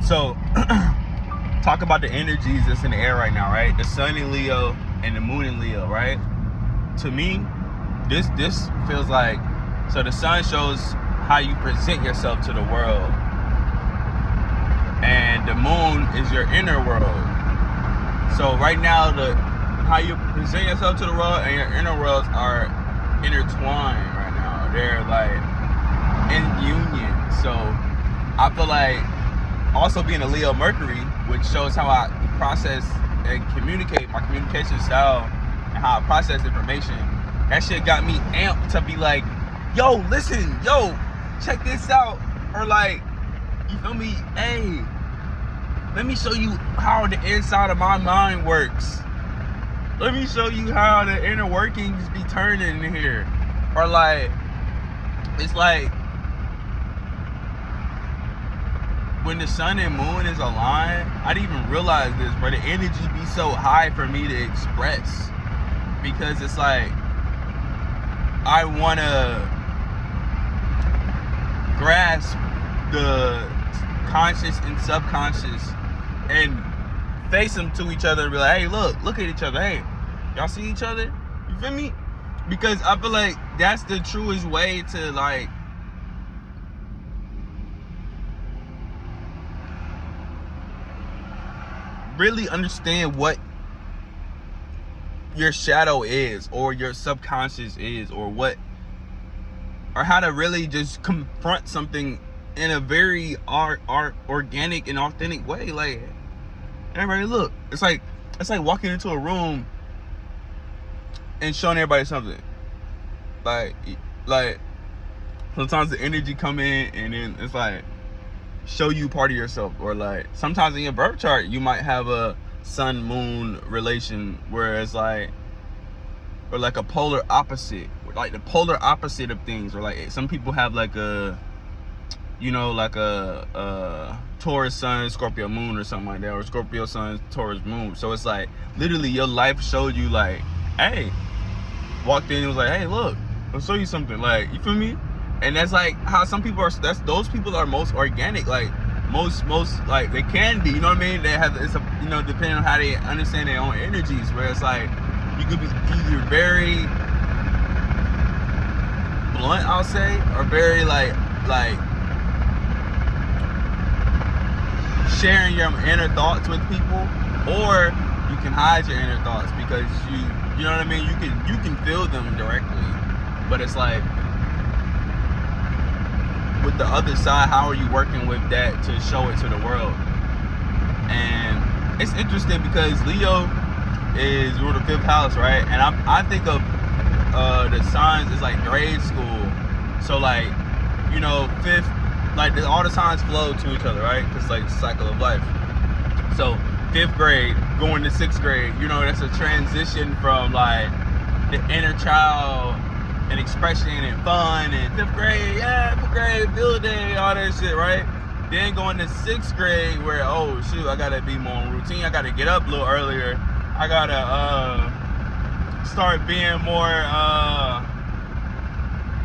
So talk about the energies that's in the air right now, right? The sun in Leo and the moon in Leo, right? To me, this feels like, so the sun shows how you present yourself to the world, and the moon is your inner world. So right now, how you present yourself to the world and your inner worlds are intertwined right now. They're like in union. So I feel like also being a Leo Mercury, which shows how I process and communicate, my communication style and how I process information, that shit got me amped to be like, yo, listen, yo, check this out. Or like, you feel me? Hey, let me show you how the inside of my mind works. Let me show you how the inner workings be turning in here. Or like, it's like, when the sun and moon is aligned, I didn't even realize this, but the energy be so high for me to express. Because it's like, I want to grasp the conscious and subconscious and face them to each other and be like, hey, look at each other. Hey, y'all see each other? You feel me? Because I feel like that's the truest way to like really understand what your shadow is, or your subconscious is, or how to really just confront something in a very organic and authentic way. Like, everybody look, it's like walking into a room and showing everybody something. Like sometimes the energy come in and then it's like show you part of yourself. Or like sometimes in your birth chart you might have a sun moon relation where it's like, or like a polar opposite, like the polar opposite of things. Or like some people have like a, you know, like a Taurus sun, Scorpio moon or something like that, or Scorpio sun, Taurus moon. So it's like literally your life showed you like, hey, walked in and was like, hey, look, I'll show you something. Like, you feel me? And that's like how some people are, those people are most organic, like most like they can be, you know what I mean? They have, it's a, you know, depending on how they understand their own energies, where it's like you could be either very blunt, I'll say, or very like sharing your inner thoughts with people, or you can hide your inner thoughts because you know what I mean, you can feel them directly, but it's like with the other side, how are you working with that to show it to the world? And it's interesting because Leo is ruled the 5th house, right? And I think of the signs as like grade school. So like, you know, 5th, like all the signs flow to each other, right? It's like the cycle of life. So 5th grade going to 6th grade, you know, that's a transition from like the inner child and expression and fun, and 5th grade, yeah, 5th grade, field day, all that shit, right? Then going to 6th grade where, oh shoot, I gotta be more on routine, I gotta get up a little earlier, I gotta start being more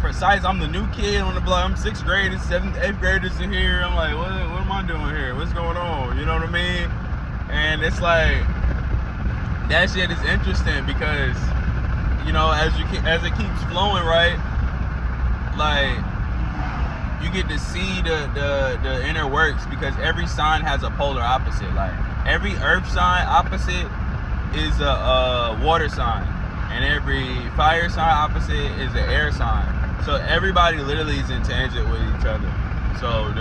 precise. I'm the new kid on the block. I'm 6th graders, 7th, 8th graders in here. I'm like, what am I doing here? What's going on? You know what I mean? And it's like, that shit is interesting because, you know, as it keeps flowing, right? Like, you get to see the inner works, because every sign has a polar opposite. Like, every earth sign opposite is a water sign, and every fire sign opposite is an air sign. So everybody literally is in tangent with each other. So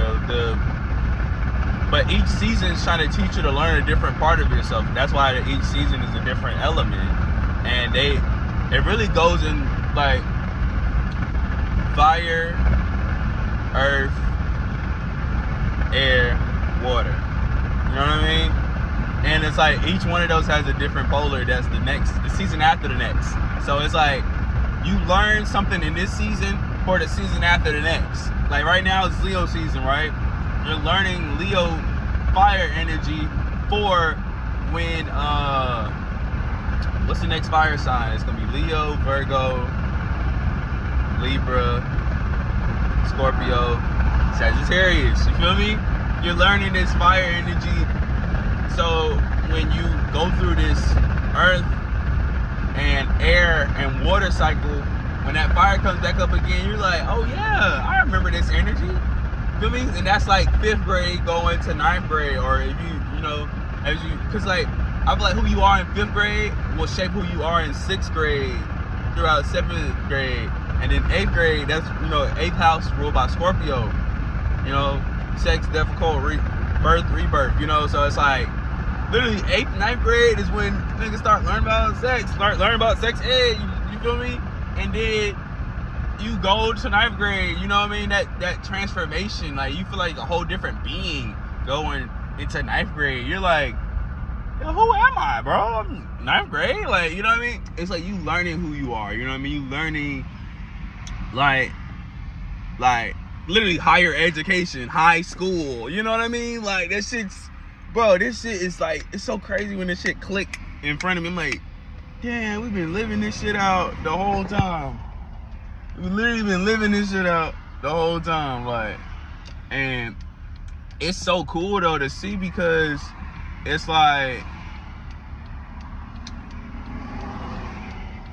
but each season is trying to teach you to learn a different part of yourself. That's why each season is a different element, and it really goes in like fire, earth, air, water. You know what I mean? And it's like each one of those has a different polar. That's the season after the next. So it's like you learn something in this season for the season after the next. Like right now it's Leo season, right? You're learning Leo fire energy for when what's the next fire sign? It's gonna be Leo, Virgo, Libra, Scorpio, Sagittarius. You feel me? you're learning this fire energy. So when you go through this earth and air and water cycle, when that fire comes back up again, you're like, oh yeah, I remember this energy. Feel me? And that's like 5th grade going to 9th grade, or if you know, as you, cause like I feel like who you are in 5th grade will shape who you are in 6th grade, throughout 7th grade, and then 8th grade. That's 8th house ruled by Scorpio. Sex, death, birth, rebirth. So it's like literally 8th, 9th grade is when niggas start learning about sex, ed. You feel me? And then you go to 9th grade, you know what I mean? That transformation, like you feel like a whole different being going into 9th grade. You're like, yo, who am I, bro? I'm 9th grade, like, you know what I mean? It's like you learning who you are, you know what I mean? You learning like literally higher education, high school, you know what I mean? Like this shit is like, it's so crazy when this shit click in front of me. I'm like, damn, we've been living this shit out the whole time. We've literally been living this shit out the whole time, like, and it's so cool though to see, because it's like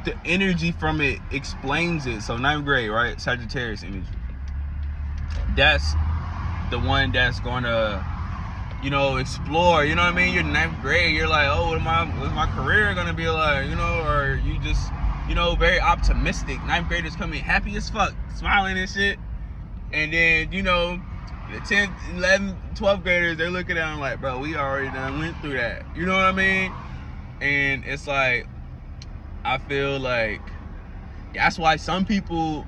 the energy from it explains it. So 9th grade, right? Sagittarius energy. That's the one that's gonna, explore. You know what I mean? You're 9th grade. You're like, oh, what's my career gonna be like? Or you just, very optimistic. 9th graders come in happy as fuck, smiling and shit. And then, the 10th, 11th, 12th graders, they're looking at them like, bro, we already done went through that. You know what I mean? And it's like, I feel like that's why some people,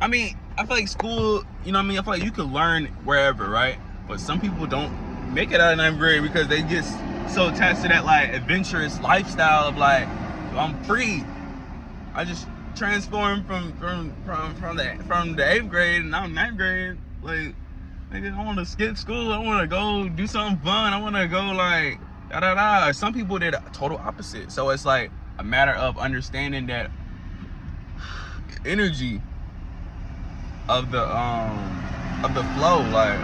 I feel like school, I feel like you can learn wherever, right? But some people don't make it out of 9th grade because they get so attached to that like adventurous lifestyle of like, I'm free. I just transformed from the 8th grade, and now 9th grade. Like, nigga, I want to skip school. I want to go do something fun. I want to go like da. Some people did a total opposite. So it's like a matter of understanding that energy of the flow, like,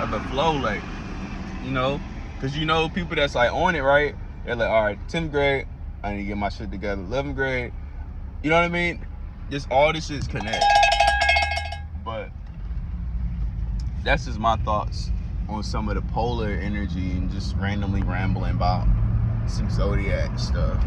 because people that's like on it, right? They're like, all right, 10th grade, I need to get my shit together. 11th grade, you know what I mean? Just all this shit's connected. But that's just my thoughts on some of the polar energy and just randomly rambling about some zodiac stuff.